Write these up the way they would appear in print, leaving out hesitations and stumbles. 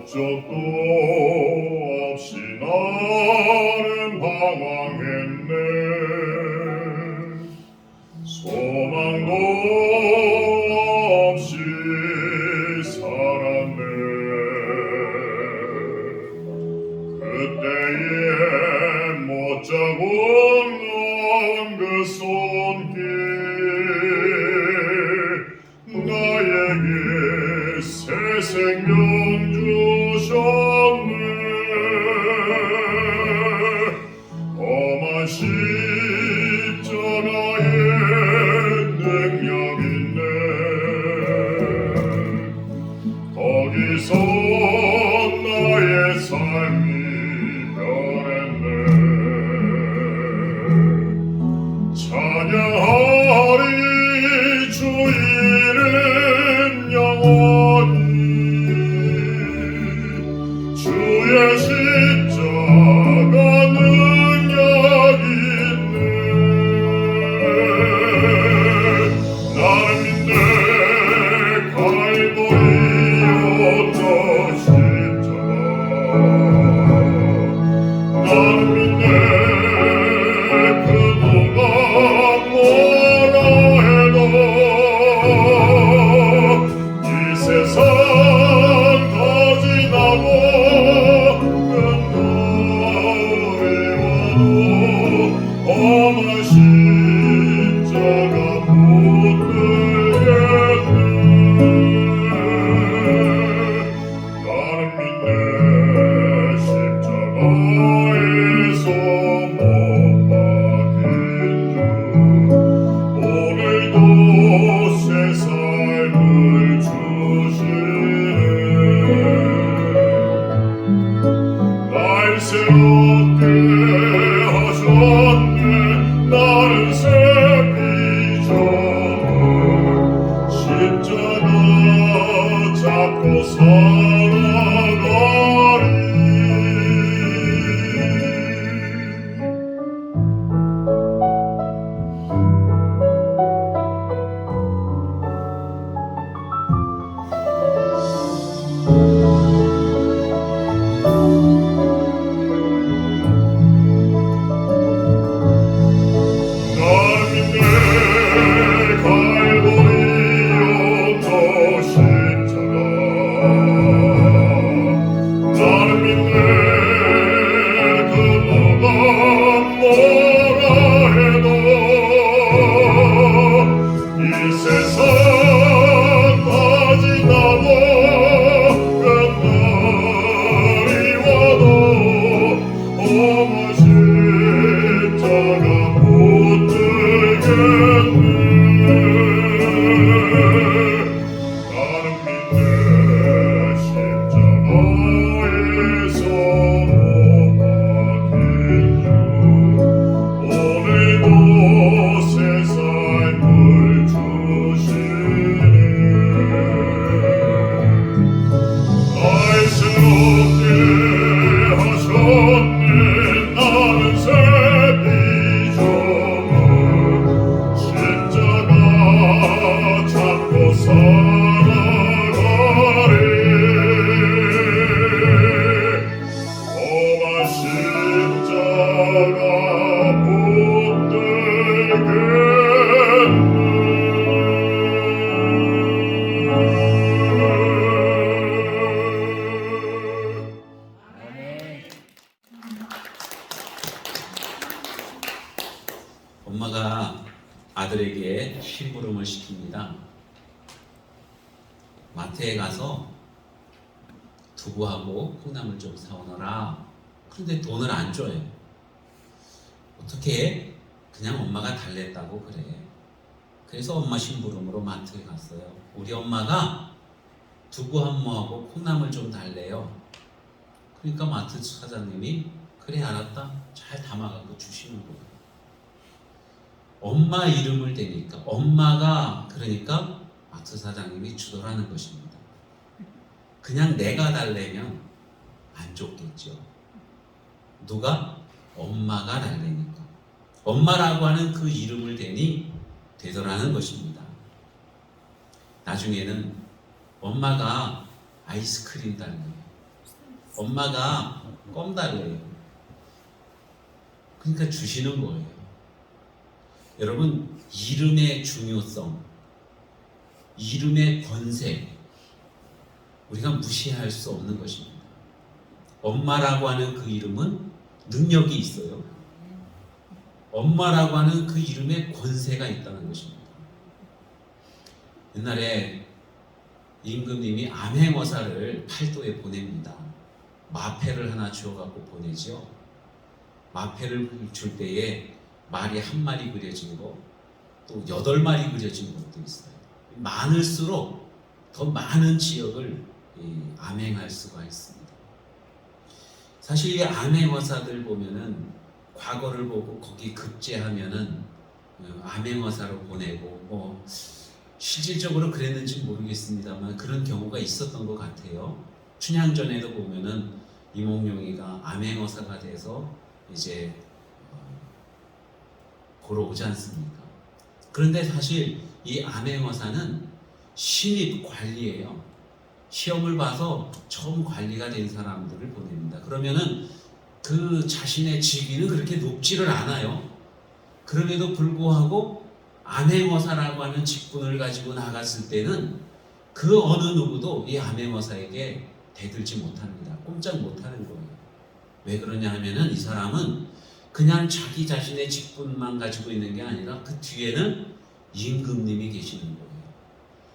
목적도 없이 나는 방황했네. 소망도 없이 살았네. 그때에 못 자고 놓은 그 손길 나에게 새 생명 주셨네. 험한 십자가에 능력 있네. 거기서 나의 삶이 변했네. 찬양하리 주 이름 영원히. 주의 십자가 능력 있네. 나를 믿네. 갈보리였던 십자가. 나를 믿네. 그동안 뭐라 해도 이 세상 다 지나고 끝날이 와도 험한 십자가 붙들겠네. 나는 믿네. 십자가에서 못 박힌 주 오늘도 새 삶을 주시네. 날 새롭게 하셨네. 나는 새 비전을 십자가 잡고 살아가리. 나를 믿네. 갈보리였던 십자가. 나를 믿네. 그동안 뭐라 해도 이 세상 다 지나고 끝날이 와도 험한 십자가 붙들겠네. 나는 믿네. 십자가에서 못 박힌 주 오늘도 새 삶을 주시네. 날 새롭게 하셨네. 나는 새 비전을 십자가 잡고 살아가리. 험한 십자가 붙들겠네. 엄마가 아들에게 심부름을 시킵니다. 마트에 가서 두부하고 콩나물 좀 사오너라. 그런데 돈을 안 줘요. 어떻게 해? 그냥 엄마가 달랬다고 그래. 그래서 엄마 심부름으로 마트에 갔어요. 우리 엄마가 두부 한 모하고 콩나물 좀 달래요. 그러니까 마트 사장님이 그래 알았다. 잘 담아갖고 주시는 거예요. 엄마 이름을 대니까 엄마가 그러니까 마트 사장님이 주더라는 것입니다. 그냥 내가 달래면 안 줬겠죠. 누가? 엄마가 달래니까. 엄마라고 하는 그 이름을 대니 되더라는 것입니다. 나중에는 엄마가 아이스크림 달래요. 엄마가 껌 달래요. 그러니까 주시는 거예요. 여러분, 이름의 중요성, 이름의 권세, 우리가 무시할 수 없는 것입니다. 엄마라고 하는 그 이름은 능력이 있어요. 엄마라고 하는 그 이름에 권세가 있다는 것입니다. 옛날에 임금님이 암행어사를 팔도에 보냅니다. 마패를 하나 주어갖고 보내죠. 마패를 줄 때에 말이 한 마리 그려진 거, 또 8마리 그려진 것도 있어요. 많을수록 더 많은 지역을 암행할 수가 있습니다. 사실 이 암행어사들 보면은 과거를 보고 거기 급제하면은 암행어사로 보내고 뭐 실질적으로 그랬는지 모르겠습니다만 그런 경우가 있었던 것 같아요. 춘향전에도 보면은 이몽룡이가 암행어사가 돼서 이제 보러 오지 않습니까? 그런데 사실 이 암행어사는 신입 관리예요. 시험을 봐서 처음 관리가 된 사람들을 보냅니다. 그러면은 그 자신의 직위는 그렇게 높지를 않아요. 그럼에도 불구하고 암행어사라고 하는 직분을 가지고 나갔을 때는 그 어느 누구도 이 암행어사에게 대들지 못합니다. 꼼짝 못하는 거예요. 왜 그러냐 하면은 이 사람은 그냥 자기 자신의 직분만 가지고 있는 게 아니라 그 뒤에는 임금님이 계시는 거예요.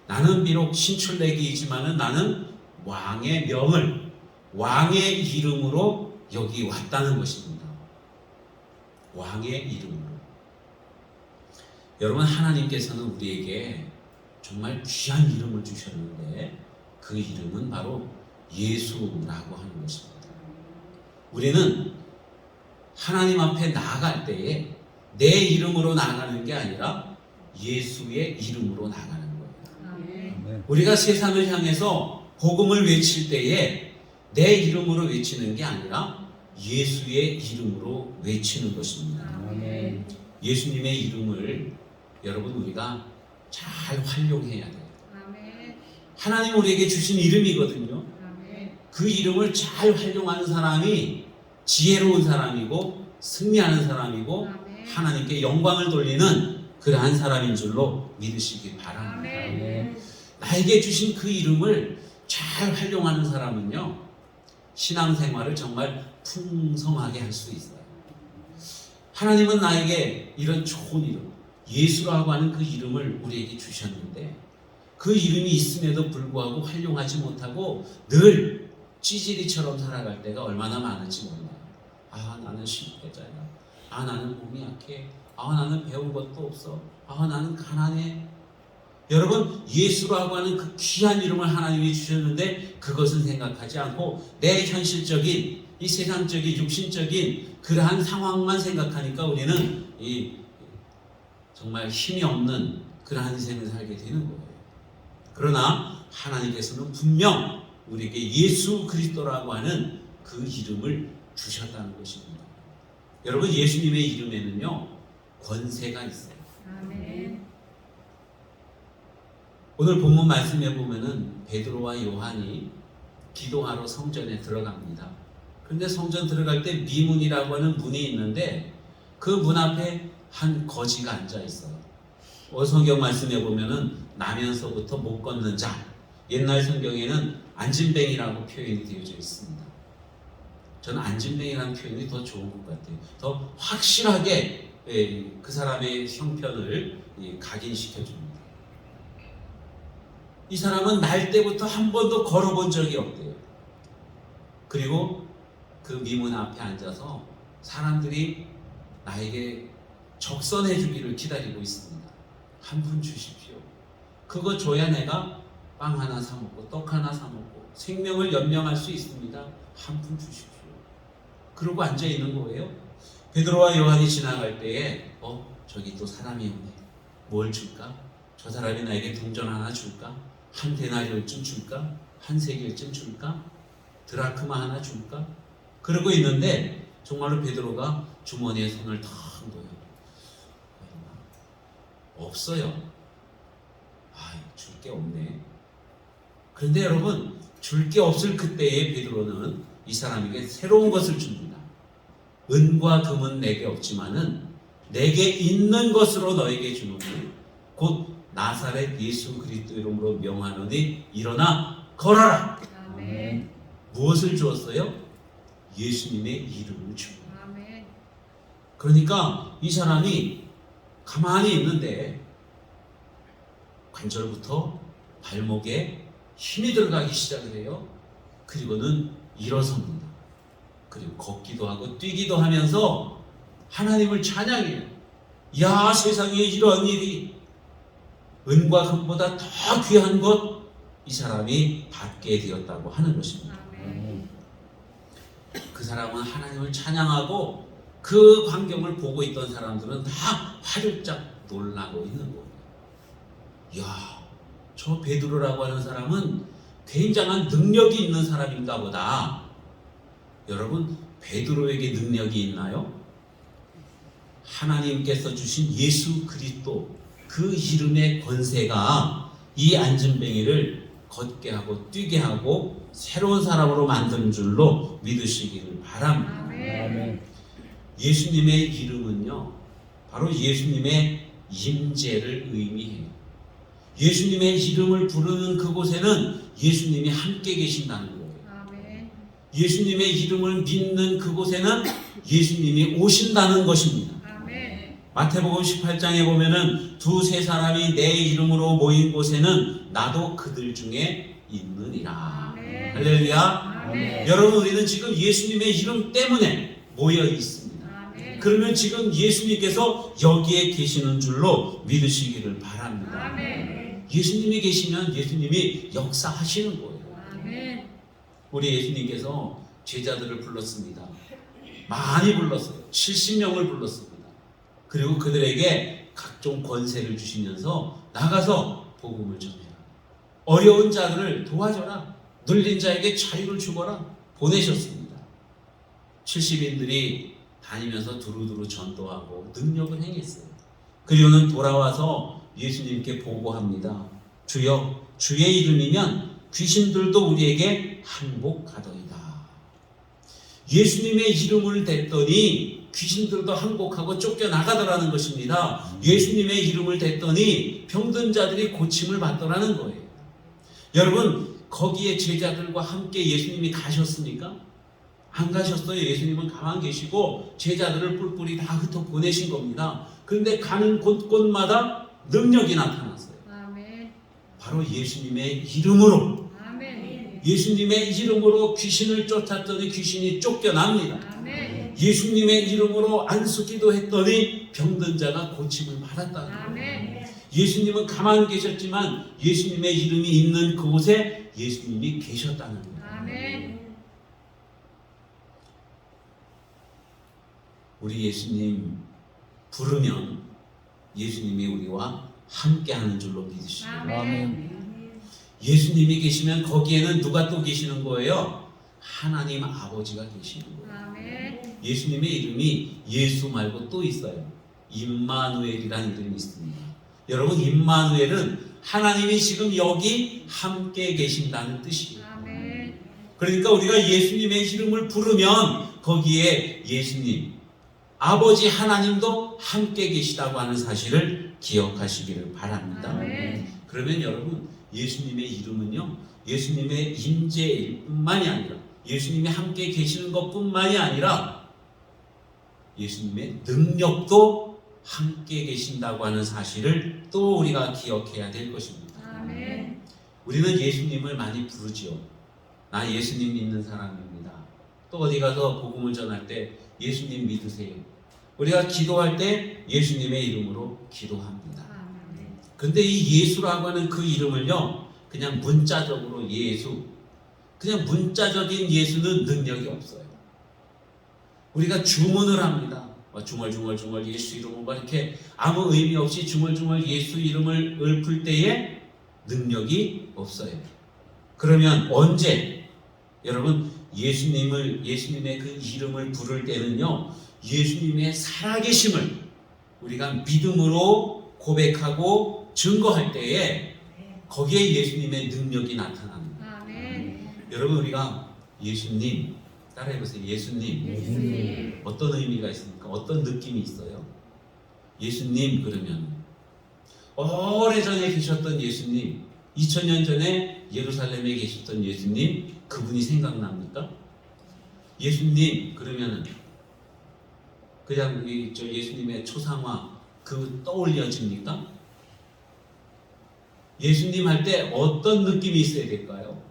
나는 비록 신출내기이지만은 나는 왕의 명을, 왕의 이름으로 여기 왔다는 것입니다. 왕의 이름으로. 여러분, 하나님께서는 우리에게 정말 귀한 이름을 주셨는데 그 이름은 바로 예수라고 하는 것입니다. 우리는 하나님 앞에 나아갈 때에 내 이름으로 나가는 게 아니라 예수의 이름으로 나가는 거예요. 우리가 세상을 향해서 복음을 외칠 때에 내 이름으로 외치는 게 아니라 예수의 이름으로 외치는 것입니다. 예수님의 이름을 여러분 우리가 잘 활용해야 돼요. 하나님 우리에게 주신 이름이거든요. 그 이름을 잘 활용하는 사람이 지혜로운 사람이고 승리하는 사람이고 하나님께 영광을 돌리는 그러한 사람인 줄로 믿으시기 바랍니다. 나에게 주신 그 이름을 잘 활용하는 사람은요, 신앙생활을 정말 풍성하게 할 수 있어요. 하나님은 나에게 이런 좋은 이름, 예수라고 하는 그 이름을 우리에게 주셨는데 그 이름이 있음에도 불구하고 활용하지 못하고 늘 찌질이처럼 살아갈 때가 얼마나 많을지 몰라요. 아, 나는 실패자야. 아, 나는 몸이 약해. 아, 나는 배운 것도 없어. 아, 나는 가난해. 여러분, 예수라고 하는 그 귀한 이름을 하나님이 주셨는데 그것은 생각하지 않고 내 현실적인 이 세상적인 육신적인 그러한 상황만 생각하니까 우리는 정말 힘이 없는 그러한 인생을 살게 되는 거예요. 그러나 하나님께서는 분명 우리에게 예수 그리스도라고 하는 그 이름을 주셨다는 것입니다. 여러분, 예수님의 이름에는요 권세가 있어요. 아멘. 오늘 본문 말씀에 보면은 베드로와 요한이 기도하러 성전에 들어갑니다. 그런데 성전 들어갈 때 미문이라고 하는 문이 있는데 그 문 앞에 한 거지가 앉아 있어요. 성경 말씀에 보면은 나면서부터 못 걷는 자, 옛날 성경에는 안진뱅이라고 표현이 되어져 있습니다. 저는 안진뱅이라는 표현이 더 좋은 것 같아요. 더 확실하게 그 사람의 형편을 각인시켜 줍니다. 이 사람은 날 때부터 한 번도 걸어본 적이 없대요. 그리고 그 미문 앞에 앉아서 사람들이 나에게 적선해 주기를 기다리고 있습니다. 한 푼 주십시오. 그거 줘야 내가 빵 하나 사 먹고 떡 하나 사 먹고 생명을 연명할 수 있습니다. 한 푼 주십시오. 그러고 앉아 있는 거예요. 베드로와 요한이 지나갈 때에 저기 또 사람이 오네. 뭘 줄까? 저 사람이 나에게 동전 하나 줄까? 한 데나리온쯤 줄까? 한 세겔쯤 줄까? 드라크마 하나 줄까? 그러고 있는데 정말로 베드로가 주머니에 손을 탁 넣어요. 없어요. 줄 게 없네. 그런데 여러분, 줄 게 없을 그때에 베드로는 이 사람에게 새로운 것을 줍니다. 은과 금은 내게 없지만은 내게 있는 것으로 너에게 주노니 곧 나사렛 예수 그리스도 이름으로 명하노니 일어나 걸어라. 아멘. 무엇을 주었어요? 예수님의 이름을 줍니다. 아멘. 그러니까 이 사람이 가만히 있는데 관절부터 발목에 힘이 들어가기 시작을 해요. 그리고는 일어섭니다. 그리고 걷기도 하고 뛰기도 하면서 하나님을 찬양해요. 야, 세상에 이런 일이 은과 금보다 더 귀한 것 이 사람이 받게 되었다고 하는 것입니다. 아멘. 그 사람은 하나님을 찬양하고 그 광경을 보고 있던 사람들은 다 화들짝 놀라고 있는 거예요. 야, 저 베드로라고 하는 사람은 굉장한 능력이 있는 사람인가 보다. 여러분, 베드로에게 능력이 있나요? 하나님께서 주신 예수 그리스도 그 이름의 권세가 이 안진뱅이를 걷게 하고 뛰게 하고 새로운 사람으로 만드는 줄로 믿으시기를 바랍니다. 아멘. 예수님의 이름은요, 바로 예수님의 임재를 의미해요. 예수님의 이름을 부르는 그곳에는 예수님이 함께 계신다는 거예요. 아멘. 예수님의 이름을 믿는 그곳에는 예수님이 오신다는 것입니다. 아멘. 마태복음 18장에 보면은 두세 사람이 내 이름으로 모인 곳에는 나도 그들 중에 있느니라. 아멘. 할렐루야. 아멘. 여러분, 우리는 지금 예수님의 이름 때문에 모여 있습니다. 아멘. 그러면 지금 예수님께서 여기에 계시는 줄로 믿으시기를 바랍니다. 아멘. 예수님이 계시면 예수님이 역사하시는 거예요. 아멘. 우리 예수님께서 제자들을 불렀습니다. 많이 불렀어요. 70명을 불렀습니다. 그리고 그들에게 각종 권세를 주시면서 나가서 복음을 전해라. 어려운 자들을 도와줘라. 눌린 자에게 자유를 주거라. 보내셨습니다. 70인들이 다니면서 두루두루 전도하고 능력을 행했어요. 그리고는 돌아와서 예수님께 보고합니다. 주여, 주의 이름이면 귀신들도 우리에게 항복하더이다. 예수님의 이름을 댔더니 귀신들도 항복하고 쫓겨나가더라는 것입니다. 예수님의 이름을 댔더니 병든 자들이 고침을 받더라는 거예요. 여러분, 거기에 제자들과 함께 예수님이 가셨습니까? 안 가셨어요. 예수님은 가만 계시고 제자들을 뿔뿔이 다 흩어 보내신 겁니다. 그런데 가는 곳곳마다 능력이 나타났어요. 아멘. 바로 예수님의 이름으로, 아멘. 예수님의 이름으로 귀신을 쫓았더니 귀신이 쫓겨납니다. 아멘. 예수님의 이름으로 안수기도 했더니 병든 자가 고침을 받았다는 거예요. 아멘. 예수님은 가만 계셨지만 예수님의 이름이 있는 그곳에 예수님이 계셨다는 거예요. 아멘. 우리 예수님 부르면 예수님이 우리와 함께하는 줄로 믿으시고, 아멘. 예수님이 계시면 거기에는 누가 또 계시는 거예요? 하나님 아버지가 계시는 거예요. 아멘. 예수님의 이름이 예수 말고 또 있어요. 임마누엘이라는 이름이 있습니다. 여러분, 임마누엘은 하나님이 지금 여기 함께 계신다는 뜻이에요. 아멘. 그러니까 우리가 예수님의 이름을 부르면 거기에 예수님, 아버지 하나님도 함께 계시다고 하는 사실을 기억하시기를 바랍니다. 아멘. 그러면 여러분, 예수님의 이름은요, 예수님의 임재일 뿐만이 아니라 예수님이 함께 계시는 것뿐만이 아니라 예수님의 능력도 함께 계신다고 하는 사실을 또 우리가 기억해야 될 것입니다. 아멘. 우리는 예수님을 많이 부르지요. 나 예수님 믿는 사람입니다. 또 어디 가서 복음을 전할 때 예수님 믿으세요. 우리가 기도할 때 예수님의 이름으로 기도합니다. 아멘. 근데 이 예수라고 하는 그 이름을요, 그냥 문자적으로 예수, 그냥 문자적인 예수는 능력이 없어요. 우리가 주문을 합니다. 중얼중얼 예수 이름을 막 이렇게 아무 의미 없이 중얼중얼 예수 이름을 읊을 때에 능력이 없어요. 그러면 언제? 여러분, 예수님의 그 이름을 부를 때는요, 예수님의 살아계심을 우리가 믿음으로 고백하고 증거할 때에 거기에 예수님의 능력이 나타납니다. 아멘. 여러분, 우리가 예수님 따라해보세요. 예수님. 예수님. 어떤 의미가 있습니까? 어떤 느낌이 있어요? 예수님 그러면 오래전에 계셨던 예수님, 2000년 전에 예루살렘에 계셨던 예수님, 그분이 생각납니까? 예수님 그러면은 그냥 저 예수님의 초상화 그 떠올려집니까? 예수님 할 때 어떤 느낌이 있어야 될까요?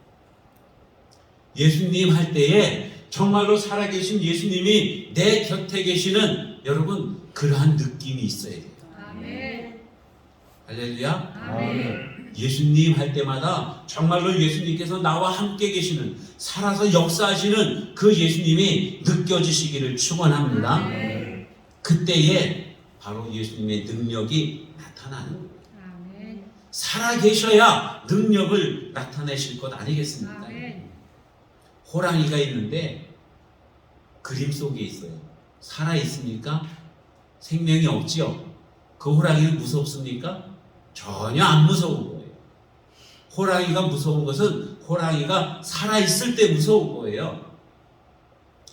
예수님 할 때에 정말로 살아계신 예수님이 내 곁에 계시는 여러분 그러한 느낌이 있어야 돼요. 아멘. 할렐루야. 아멘. 예수님 할 때마다 정말로 예수님께서 나와 함께 계시는 살아서 역사하시는 그 예수님이 느껴지시기를 축원합니다. 아멘. 그때에 바로 예수님의 능력이 나타나는 거예요. 아멘. 살아계셔야 능력을 나타내실 것 아니겠습니까? 아멘. 호랑이가 있는데 그림 속에 있어요. 살아있습니까? 생명이 없지요? 그 호랑이는 무섭습니까? 전혀 안 무서운 거예요. 호랑이가 무서운 것은 호랑이가 살아있을 때 무서운 거예요.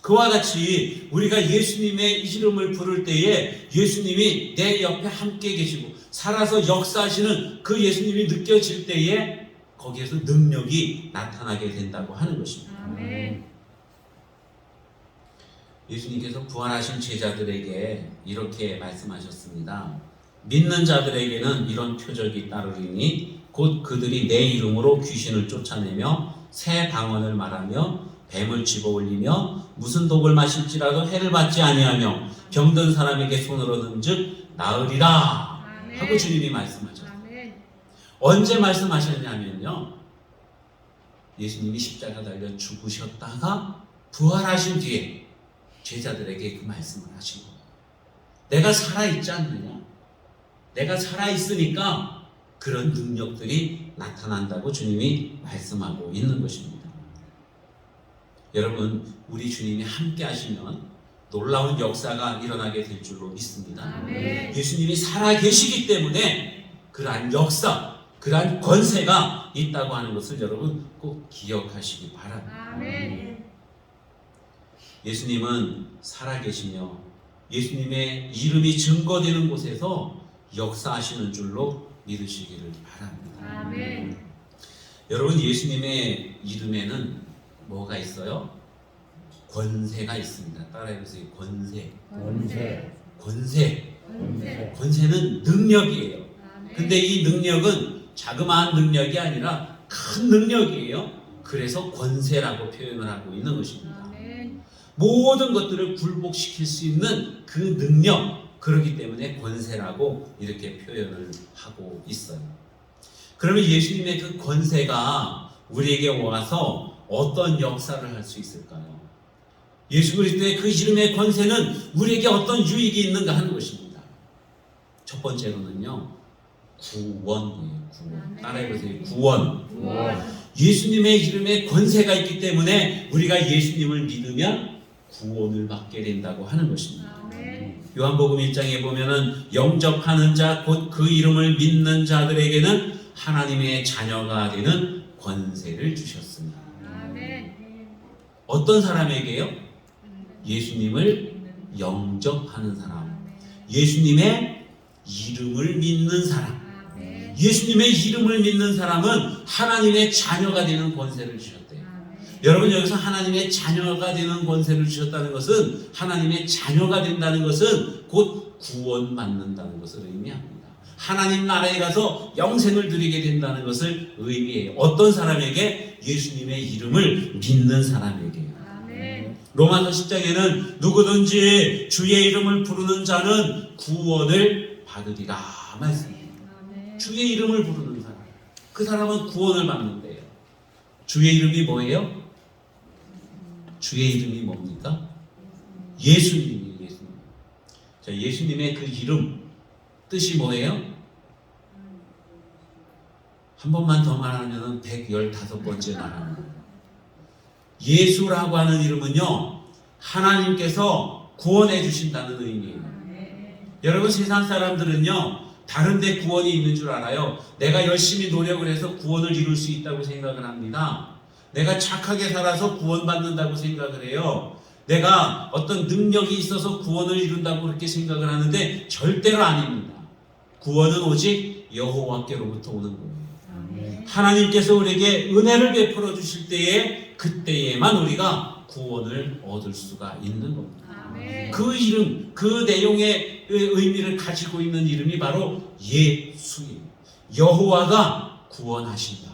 그와 같이 우리가 예수님의 이름을 부를 때에 예수님이 내 옆에 함께 계시고 살아서 역사하시는 그 예수님이 느껴질 때에 거기에서 능력이 나타나게 된다고 하는 것입니다. 아멘. 예수님께서 부활하신 제자들에게 이렇게 말씀하셨습니다. 믿는 자들에게는 이런 표적이 따르리니 곧 그들이 내 이름으로 귀신을 쫓아내며 새 방언을 말하며 뱀을 집어올리며 무슨 독을 마실지라도 해를 받지 아니하며 병든 사람에게 손을 얻은즉 나으리라 아멘. 하고 주님이 말씀하셨어요. 아멘. 언제 말씀하셨냐면요, 예수님이 십자가 달려 죽으셨다가 부활하신 뒤에 제자들에게 그 말씀을 하신 거예요. 내가 살아있지 않느냐? 내가 살아있으니까 그런 능력들이 나타난다고 주님이 말씀하고 있는 것입니다. 여러분, 우리 주님이 함께 하시면 놀라운 역사가 일어나게 될 줄로 믿습니다. 아멘. 예수님이 살아계시기 때문에 그러한 역사, 그러한 권세가 있다고 하는 것을 여러분 꼭 기억하시기 바랍니다. 아멘. 예수님은 살아계시며 예수님의 이름이 증거되는 곳에서 역사하시는 줄로 믿으시기를 바랍니다. 아멘. 여러분, 예수님의 이름에는 뭐가 있어요? 권세가 있습니다. 따라해보세요. 권세. 권세. 권세. 권세. 권세는 능력이에요. 아멘. 근데 이 능력은 자그마한 능력이 아니라 큰 능력이에요. 그래서 권세라고 표현을 하고 있는 것입니다. 아멘. 모든 것들을 굴복시킬 수 있는 그 능력, 그렇기 때문에 권세라고 이렇게 표현을 하고 있어요. 그러면 예수님의 그 권세가 우리에게 와서 어떤 역사를 할 수 있을까요? 예수 그리스도의 그 이름의 권세는 우리에게 어떤 유익이 있는가 하는 것입니다. 첫 번째로는요, 구원이에요. 구원. 따라해보세요. 구원. 구원. 예수님의 이름에 권세가 있기 때문에 우리가 예수님을 믿으면 구원을 받게 된다고 하는 것입니다. 아멘. 요한복음 1장에 보면은 영접하는 자 곧 그 이름을 믿는 자들에게는 하나님의 자녀가 되는 권세를 주셨습니다. 아멘. 어떤 사람에게요? 예수님을 영접하는 사람, 예수님의 이름을 믿는 사람. 아멘. 예수님의 이름을 믿는 사람은 하나님의 자녀가 되는 권세를 주셨대요. 아멘. 여러분, 여기서 하나님의 자녀가 되는 권세를 주셨다는 것은, 하나님의 자녀가 된다는 것은 곧 구원받는다는 것을 의미합니다. 하나님 나라에 가서 영생을 누리게 된다는 것을 의미해요. 어떤 사람에게? 예수님의 이름을 믿는 사람에게요. 아멘. 로마서 10장에는 누구든지 주의 이름을 부르는 자는 구원을 받으리라 말씀해요. 아멘. 주의 이름을 부르는 사람, 그 사람은 구원을 받는데요. 주의 이름이 뭐예요? 주의 이름이 뭡니까? 예수님이에요. 예수님. 자, 예수님의 그 이름 뜻이 뭐예요? 한 번만 더 말하면 115번째 말합니다. 예수라고 하는 이름은요, 하나님께서 구원해 주신다는 의미예요. 아멘. 여러분, 세상 사람들은요, 다른 데 구원이 있는 줄 알아요. 내가 열심히 노력을 해서 구원을 이룰 수 있다고 생각을 합니다. 내가 착하게 살아서 구원받는다고 생각을 해요. 내가 어떤 능력이 있어서 구원을 이룬다고 그렇게 생각을 하는데 절대로 아닙니다. 구원은 오직 여호와께로부터 오는 거예요. 아멘. 하나님께서 우리에게 은혜를 베풀어 주실 때에 그때에만 우리가 구원을 얻을 수가 있는 겁니다. 아멘. 그 이름, 그 내용의 의미를 가지고 있는 이름이 바로 예수예요. 여호와가 구원하신다.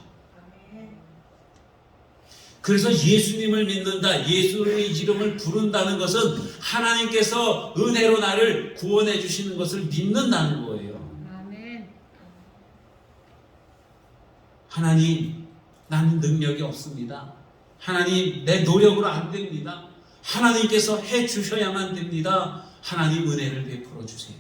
그래서 예수님을 믿는다, 예수의 이름을 부른다는 것은 하나님께서 은혜로 나를 구원해 주시는 것을 믿는다는 거예요. 아멘. 하나님, 나는 능력이 없습니다. 하나님, 내 노력으로 안 됩니다. 하나님께서 해 주셔야만 됩니다. 하나님 은혜를 베풀어 주세요.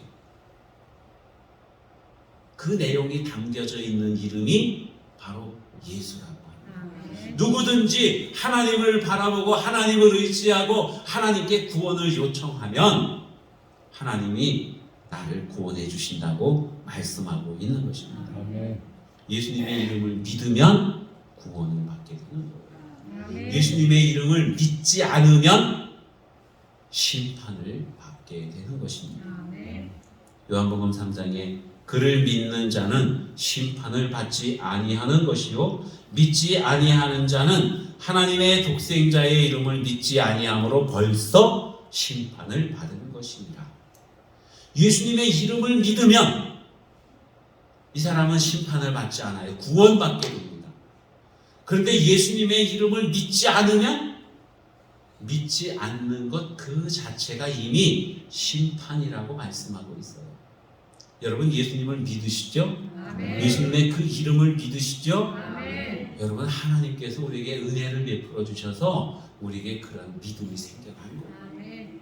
그 내용이 담겨져 있는 이름이 바로 예수라고 합니다. 아멘. 누구든지 하나님을 바라보고 하나님을 의지하고 하나님께 구원을 요청하면 하나님이 나를 구원해 주신다고 말씀하고 있는 것입니다. 예수님의 이름을 믿으면 구원을 받게 되는 거예요. 아멘. 예수님의 이름을 믿지 않으면 심판을 받게 되는 것입니다. 아멘. 요한복음 3장에 그를 믿는 자는 심판을 받지 아니하는 것이요 믿지 아니하는 자는 하나님의 독생자의 이름을 믿지 아니함으로 벌써 심판을 받은 것이니라. 예수님의 이름을 믿으면 이 사람은 심판을 받지 않아요. 구원받게 됩니다. 그런데 예수님의 이름을 믿지 않으면 믿지 않는 것 그 자체가 이미 심판이라고 말씀하고 있어요. 여러분 예수님을 믿으시죠? 아멘. 예수님의 그 이름을 믿으시죠? 아멘. 여러분 하나님께서 우리에게 은혜를 베풀어 주셔서 우리에게 그런 믿음이 생겨나는 거예요. 아멘.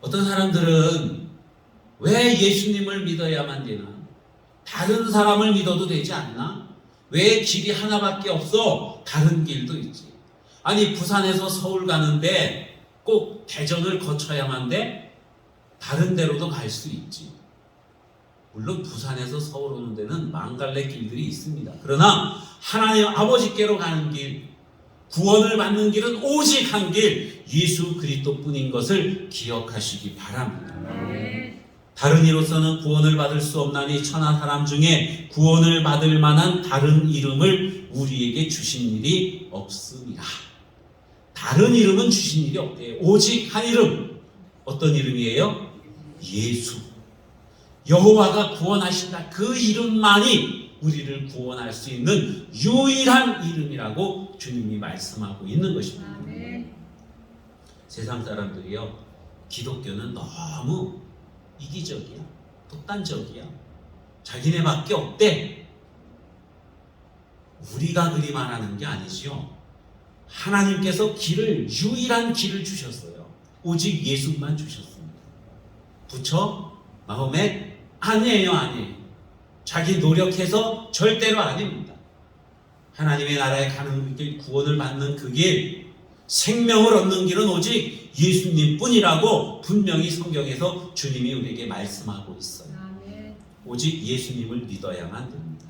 어떤 사람들은 왜 예수님을 믿어야만 되나? 다른 사람을 믿어도 되지 않나? 왜 길이 하나밖에 없어? 다른 길도 있지. 아니 부산에서 서울 가는데 꼭 대전을 거쳐야만 돼? 다른 데로도 갈 수 있지. 물론 부산에서 서울 오는 데는 망갈래 길들이 있습니다. 그러나 하나님 아버지께로 가는 길, 구원을 받는 길은 오직 한 길, 예수 그리스도뿐인 것을 기억하시기 바랍니다. 아멘. 다른 이로서는 구원을 받을 수 없나니 천하 사람 중에 구원을 받을 만한 다른 이름을 우리에게 주신 일이 없습니다. 다른 이름은 주신 일이 없대요. 오직 한 이름. 어떤 이름이에요? 예수. 여호와가 구원하신다. 그 이름만이 우리를 구원할 수 있는 유일한 이름이라고 주님이 말씀하고 있는 것입니다. 아멘. 세상 사람들이요, 기독교는 너무 이기적이야, 독단적이야, 자기네밖에 없대. 우리가 그리 말하는 게 아니지요. 하나님께서 유일한 길을 주셨어요. 오직 예수만 주셨습니다. 부처, 마호멧 아니에요. 자기 노력해서 절대로 아닙니다. 하나님의 나라에 가는 길, 구원을 받는 그 길, 생명을 얻는 길은 오직 예수님 뿐이라고 분명히 성경에서 주님이 우리에게 말씀하고 있어요. 아멘. 오직 예수님을 믿어야만 됩니다.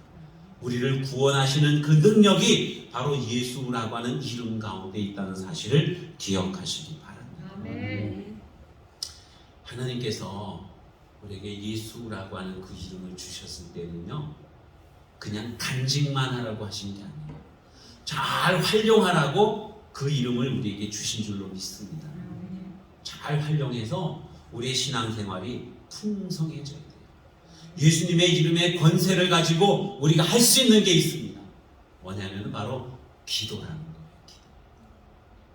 우리를 구원하시는 그 능력이 바로 예수라고 하는 이름 가운데 있다는 사실을 기억하시기 바랍니다. 아멘. 하나님께서 우리에게 예수라고 하는 그 이름을 주셨을 때는요, 그냥 간직만 하라고 하신 게 아니에요. 잘 활용하라고 그 이름을 우리에게 주신 줄로 믿습니다. 아멘. 잘 활용해서 우리의 신앙생활이 풍성해져야 돼요. 예수님의 이름의 권세를 가지고 우리가 할 수 있는 게 있습니다. 뭐냐면 바로 기도라는 거예요. 기도.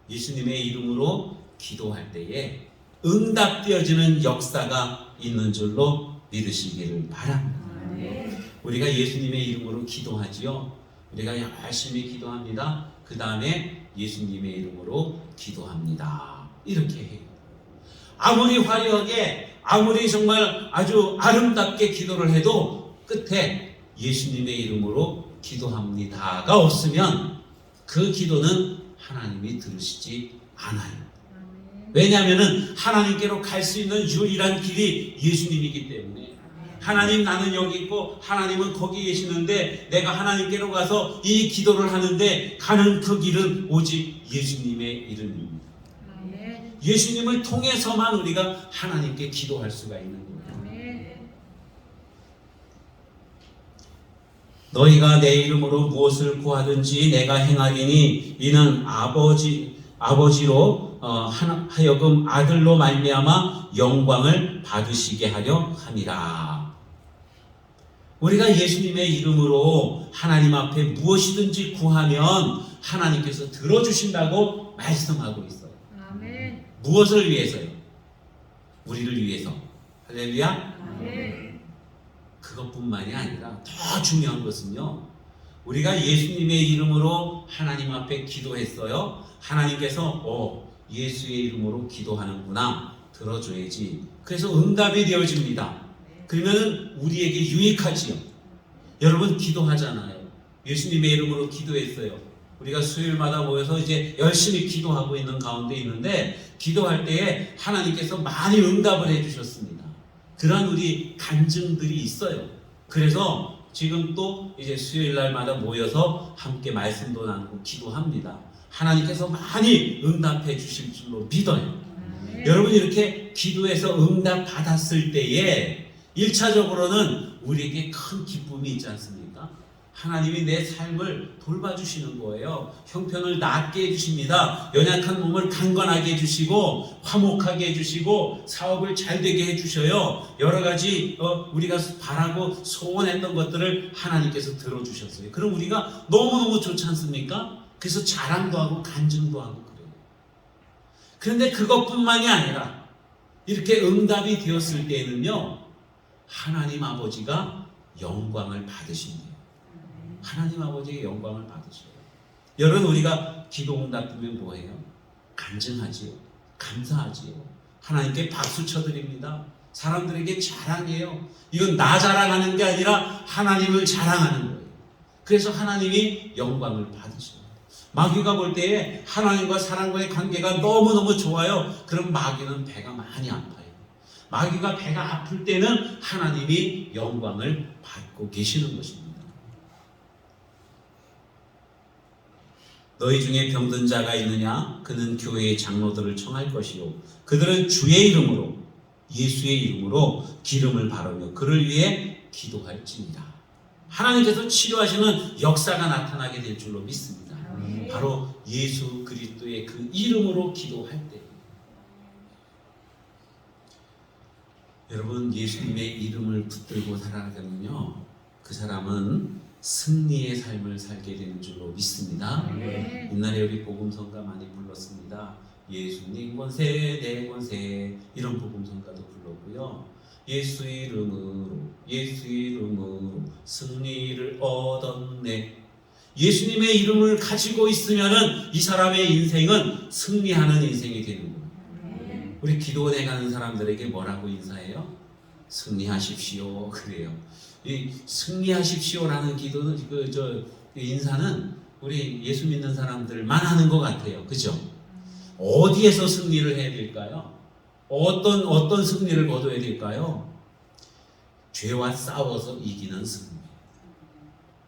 예수님의 이름으로 기도할 때에 응답되어지는 역사가 있는 줄로 믿으시기를 바랍니다. 아멘. 우리가 예수님의 이름으로 기도하지요. 우리가 열심히 기도합니다. 그 다음에 예수님의 이름으로 기도합니다. 이렇게 해요. 아무리 화려하게, 아무리 정말 아주 아름답게 기도를 해도 끝에 예수님의 이름으로 기도합니다가 없으면 그 기도는 하나님이 들으시지 않아요. 아멘. 왜냐하면 하나님께로 갈 수 있는 유일한 길이 예수님이기 때문에, 하나님 나는 여기 있고 하나님은 거기 계시는데 내가 하나님께로 가서 이 기도를 하는데 가는 그 길은 오직 예수님의 이름입니다. 아멘. 예수님을 통해서만 우리가 하나님께 기도할 수가 있는 거예요. 아멘. 너희가 내 이름으로 무엇을 구하든지 내가 행하리니 이는 아버지로 하여금 아들로 말미암아 영광을 받으시게 하려 함이라. 우리가 예수님의 이름으로 하나님 앞에 무엇이든지 구하면 하나님께서 들어주신다고 말씀하고 있어요. 아멘. 무엇을 위해서요? 우리를 위해서. 할렐루야. 아멘. 그것뿐만이 아니라 더 중요한 것은요, 우리가 예수님의 이름으로 하나님 앞에 기도했어요. 하나님께서 예수의 이름으로 기도하는구나, 들어줘야지. 그래서 응답이 되어집니다. 그러면 우리에게 유익하지요. 여러분 기도하잖아요. 예수님의 이름으로 기도했어요. 우리가 수요일마다 모여서 이제 열심히 기도하고 있는 가운데 있는데, 기도할 때에 하나님께서 많이 응답을 해주셨습니다. 그런 우리 간증들이 있어요. 그래서 지금 또 이제 수요일 날마다 모여서 함께 말씀도 나누고 기도합니다. 하나님께서 많이 응답해 주실 줄로 믿어요. 아멘. 여러분 이렇게 기도해서 응답 받았을 때에 1차적으로는 우리에게 큰 기쁨이 있지 않습니까? 하나님이 내 삶을 돌봐주시는 거예요. 형편을 낫게 해주십니다. 연약한 몸을 강건하게 해주시고 화목하게 해주시고 사업을 잘 되게 해주셔요. 여러 가지 우리가 바라고 소원했던 것들을 하나님께서 들어주셨어요. 그럼 우리가 너무너무 좋지 않습니까? 그래서 자랑도 하고 간증도 하고 그래요. 그런데 그것뿐만이 아니라 이렇게 응답이 되었을 때에는요, 하나님 아버지가 영광을 받으신대요. 하나님 아버지의 영광을 받으셔요. 여러분 우리가 기도 응답되면 뭐해요? 간증하지요. 감사하지요. 하나님께 박수 쳐드립니다. 사람들에게 자랑해요. 이건 나 자랑하는 게 아니라 하나님을 자랑하는 거예요. 그래서 하나님이 영광을 받으셔요. 마귀가 볼 때에 하나님과 사람과의 관계가 너무너무 좋아요. 그럼 마귀는 배가 많이 아파요. 마귀가 배가 아플 때는 하나님이 영광을 받고 계시는 것입니다. 너희 중에 병든 자가 있느냐? 그는 교회의 장로들을 청할 것이요 그들은 주의 이름으로 예수의 이름으로 기름을 바르며 그를 위해 기도할지니라. 하나님께서 치료하시는 역사가 나타나게 될 줄로 믿습니다. 바로 예수 그리스도의 그 이름으로 기도할 때. 여러분 예수님의 이름을 붙들고 살아가면요, 그 사람은 승리의 삶을 살게 되는 줄로 믿습니다. 네. 옛날에 우리 복음성가 많이 불렀습니다. 예수님 권세 내 권세, 이런 복음성가도 불렀고요. 예수 이름으로 승리를 얻었네. 예수님의 이름을 가지고 있으면은 이 사람의 인생은 승리하는 인생이 되는 거예요. 네. 우리 기도원에 가는 사람들에게 뭐라고 인사해요? 승리하십시오. 그래요. 이 승리하십시오라는 기도는 인사는 우리 예수 믿는 사람들만 하는 것 같아요. 그죠? 어디에서 승리를 해야 될까요? 어떤 승리를 거둬야 될까요? 죄와 싸워서 이기는 승리.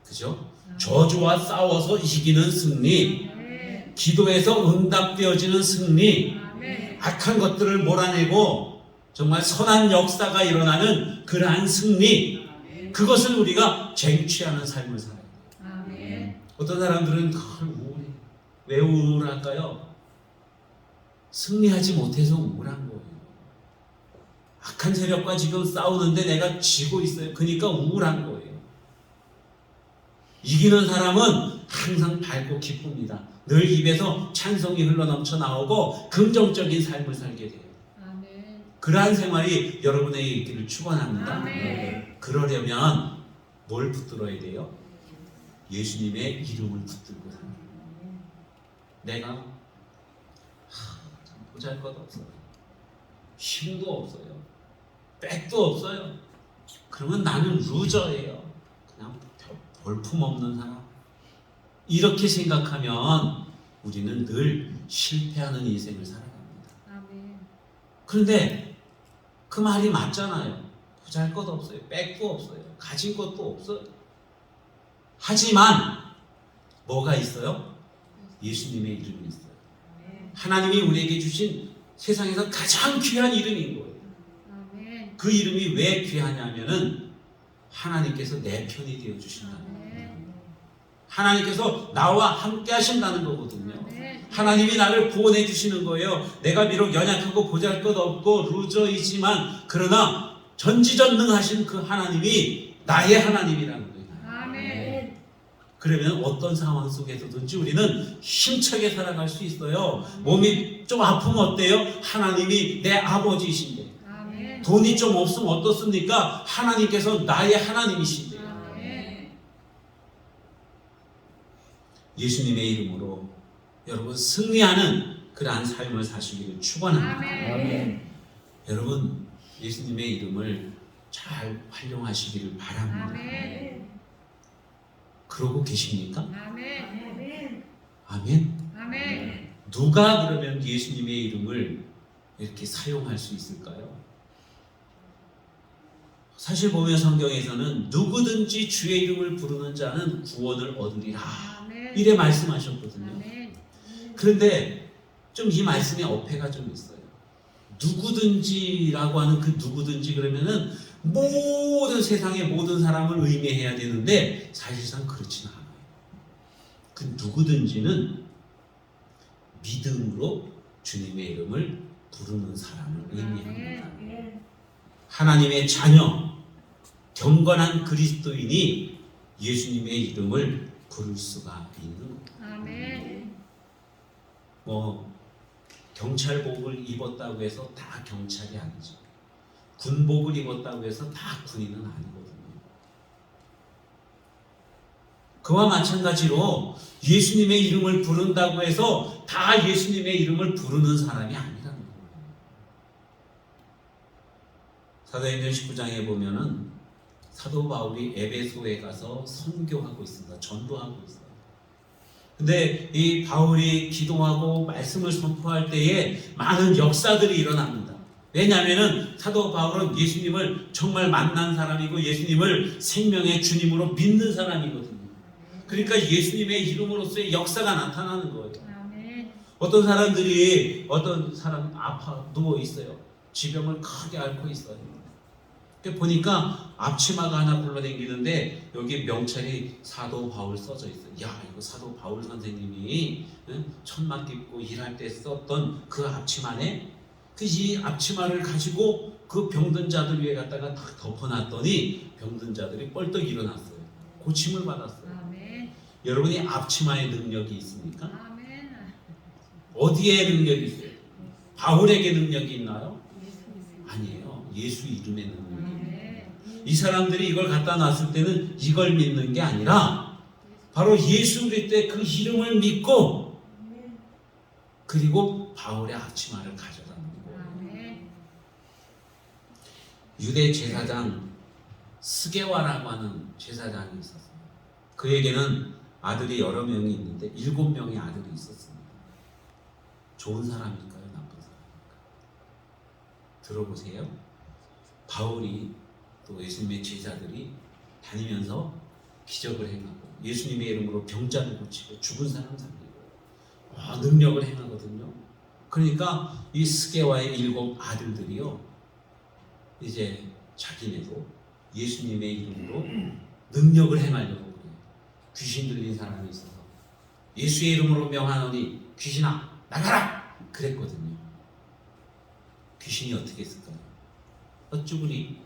그죠? 저주와 싸워서 이기는 승리. 네. 기도에서 응답되어지는 승리. 아멘. 악한 것들을 몰아내고 정말 선한 역사가 일어나는 그러한 승리. 그것을 우리가 쟁취하는 삶을 살아요. 아멘. 어떤 사람들은 우울해. 왜 우울할까요? 승리하지 못해서 우울한 거예요. 악한 세력과 지금 싸우는데 내가 지고 있어요. 그러니까 우울한 거예요. 이기는 사람은 항상 밝고 기쁩니다. 늘 입에서 찬송이 흘러넘쳐 나오고 긍정적인 삶을 살게 돼요. 아멘. 그러한 생활이 여러분에게 있기를 축원합니다. 아멘. 그러려면 뭘 붙들어야 돼요? 예수님의 이름을 붙들고 사는 거예요. 내가 참 보잘것없어요. 힘도 없어요. 백도 없어요. 그러면 나는 루저예요. 그냥 볼품없는 사람. 이렇게 생각하면 우리는 늘 실패하는 인생을 살아갑니다. 아멘. 그런데 그 말이 맞잖아요. 보잘것 없어요. 백도 없어요. 가진 것도 없어요. 하지만 뭐가 있어요? 예수님의 이름이 있어요. 하나님이 우리에게 주신 세상에서 가장 귀한 이름인 거예요. 아멘. 그 이름이 왜 귀하냐면은 하나님께서 내 편이 되어 주신다는 거예요. 아멘. 하나님께서 나와 함께 하신다는 거거든요. 아멘. 하나님이 나를 구원해 주시는 거예요. 내가 비록 연약하고 보잘것없고 루저이지만 그러나 전지전능하신 그 하나님이 나의 하나님이라는 거예요. 아멘. 그러면 어떤 상황 속에서든지 우리는 힘차게 살아갈 수 있어요. 몸이 좀 아프면 어때요? 하나님이 내 아버지이신데. 아멘. 돈이 좀 없으면 어떻습니까? 하나님께서 나의 하나님이신데. 아멘. 예수님의 이름으로 여러분 승리하는 그러한 삶을 사시기를 축원합니다. 아멘. 여러분 예수님의 이름을 잘 활용하시기를 바랍니다. 아멘. 그러고 계십니까? 아멘. 아멘. 아멘. 누가 그러면 예수님의 이름을 이렇게 사용할 수 있을까요? 사실 보면 성경에서는 누구든지 주의 이름을 부르는 자는 구원을 얻으리라 아멘. 이래 말씀하셨거든요. 아멘. 그런데 좀 이 말씀에 어폐가 좀 있어요. 누구든지라고 하는 그 누구든지 그러면은 모든 세상의 모든 사람을 의미해야 되는데 사실상 그렇지는 않아요. 그 누구든지는 믿음으로 주님의 이름을 부르는 사람을 의미합니다. 하나님의 자녀, 경건한 그리스도인이 예수님의 이름을 부를 수가 있는 거예요. 아멘. 뭐 경찰복을 입었다고 해서 다 경찰이 아니죠. 군복을 입었다고 해서 다 군인은 아니거든요. 그와 마찬가지로 예수님의 이름을 부른다고 해서 다 예수님의 이름을 부르는 사람이 아니라는 거예요. 사도행전 19장에 보면은 사도 바울이 에베소에 가서 선교하고 있습니다. 전도하고 있어요. 근데 이 바울이 기도하고 말씀을 선포할 때에 많은 역사들이 일어납니다. 왜냐하면 사도 바울은 예수님을 정말 만난 사람이고 예수님을 생명의 주님으로 믿는 사람이거든요. 그러니까 예수님의 이름으로서의 역사가 나타나는 거예요. 아멘. 어떤 사람들이 어떤 사람 아파 누워 있어요. 지병을 크게 앓고 있어요. 보니까 앞치마가 하나 굴러다니는데 여기 명찰이 사도 바울 써져 있어요. 야, 이거 사도 바울 선생님이 천막 입고 일할 때 썼던 그 앞치마네. 그 이 앞치마를 가지고 그 병든 자들 위에 갖다가 딱 덮어놨더니 병든 자들이 뻘떡 일어났어요. 고침을 받았어요. 아멘. 여러분이 앞치마의 능력이 있습니까? 아멘. 어디에 능력이 있어요? 바울에게 능력이 있나요? 아니에요. 예수 이름의 능력이. 이 사람들이 이걸 갖다 놨을 때는 이걸 믿는 게 아니라 바로 예수 그리스도의 그 이름을 믿고 그리고 바울의 앞치마를 가져다 놓은 거예요. 유대 제사장 스게와라고 하는 제사장이 있었어요. 그에게는 아들이 여러 명이 있는데 7명의 아들이 있었습니다. 좋은 사람일까요? 나쁜 사람일까요? 들어보세요. 바울이 또 예수님의 제자들이 다니면서 기적을 행하고 예수님의 이름으로 병자를 고치고 죽은 사람 살리고 능력을 행하거든요. 그러니까 이 스게와의 7 아들들이요 이제 자기네도 예수님의 이름으로 능력을 행하려고 그래요. 귀신 들린 사람이 있어서 예수의 이름으로 명하노니 귀신아 나가라 그랬거든요. 귀신이 어떻게 했을까요? 어쭈구리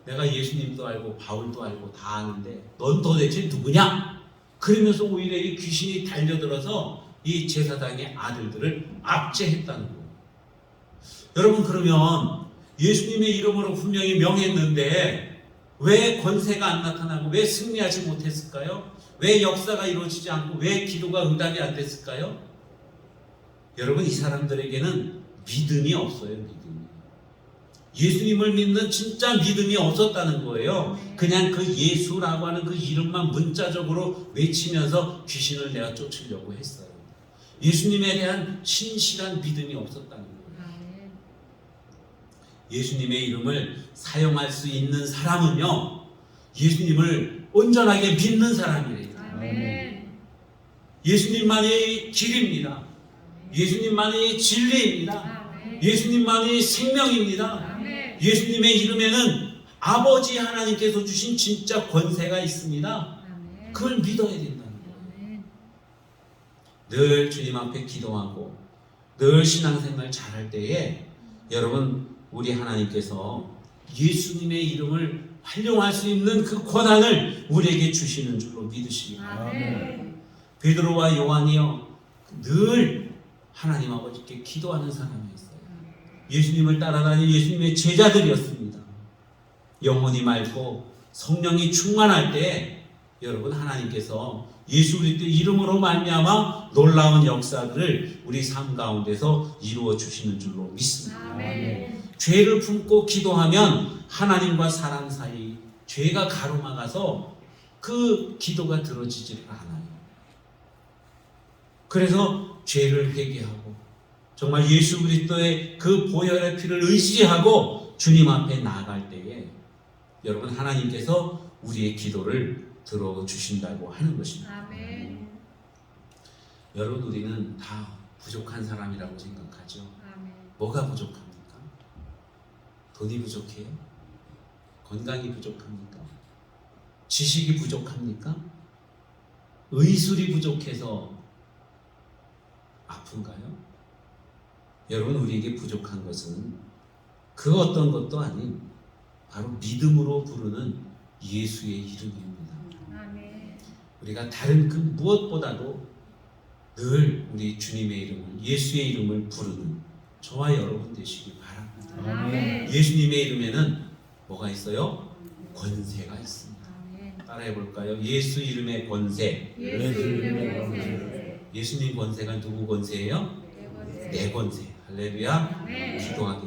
내가 예수님도 알고 바울도 알고 다 아는데 넌 도대체 누구냐? 그러면서 오히려 이 귀신이 달려들어서 이 제사장의 아들들을 압제했다는 거예요. 여러분 그러면 예수님의 이름으로 분명히 명했는데 왜 권세가 안 나타나고 왜 승리하지 못했을까요? 왜 역사가 이루어지지 않고 왜 기도가 응답이 안 됐을까요? 여러분 이 사람들에게는 믿음이 없어요. 믿음이. 예수님을 믿는 진짜 믿음이 없었다는 거예요. 그냥 그 예수라고 하는 그 이름만 문자적으로 외치면서 귀신을 내가 쫓으려고 했어요. 예수님에 대한 신실한 믿음이 없었다는 거예요. 예수님의 이름을 사용할 수 있는 사람은요, 예수님을 온전하게 믿는 사람이래요. 아멘. 예수님만이 길입니다. 예수님만이 진리입니다. 아멘. 예수님만이 생명입니다. 아멘. 예수님의 이름에는 아버지 하나님께서 주신 진짜 권세가 있습니다. 아멘. 그걸 믿어야 된다는 거예요. 아멘. 늘 주님 앞에 기도하고 늘 신앙생활 잘할 때에 여러분, 우리 하나님께서 예수님의 이름을 활용할 수 있는 그 권한을 우리에게 주시는 줄로 믿으시기 바랍니다. 아멘. 베드로와 요한이요, 늘 하나님 아버지께 기도하는 사람이었어요. 예수님을 따라다니는 예수님의 제자들이었습니다. 영혼이 맑고 성령이 충만할 때 여러분, 하나님께서 예수 그리스도의 이름으로 말미암아 놀라운 역사들을 우리 삶 가운데서 이루어 주시는 줄로 믿습니다. 아멘. 죄를 품고 기도하면 하나님과 사람 사이 죄가 가로막아서 그 기도가 들어지지를 않아요. 그래서 죄를 회개하고 정말 예수 그리스도의 그 보혈의 피를 의지하고 주님 앞에 나아갈 때에 여러분, 하나님께서 우리의 기도를 들어주신다고 하는 것입니다. 아멘. 여러분, 우리는 다 부족한 사람이라고 생각하죠. 아멘. 뭐가 부족합니까? 돈이 부족해요? 건강이 부족합니까? 지식이 부족합니까? 의술이 부족해서 아픈가요? 여러분, 우리에게 부족한 것은 그 어떤 것도 아닌 바로 믿음으로 부르는 예수의 이름입니다. 아멘. 우리가 다른 그 무엇보다도 늘 우리 주님의 이름을, 예수의 이름을 부르는 저와 여러분 되시기 바랍니다. 아멘. 예수님의 이름에는 뭐가 있어요? 권세가 있습니다. 아멘. 따라해 볼까요? 예수 이름의 권세. 예수 이름의 권세. 예수님 권세가 누구 권세예요? 내 권세. 내 권세. 할렐루야. 아멘. 기도하기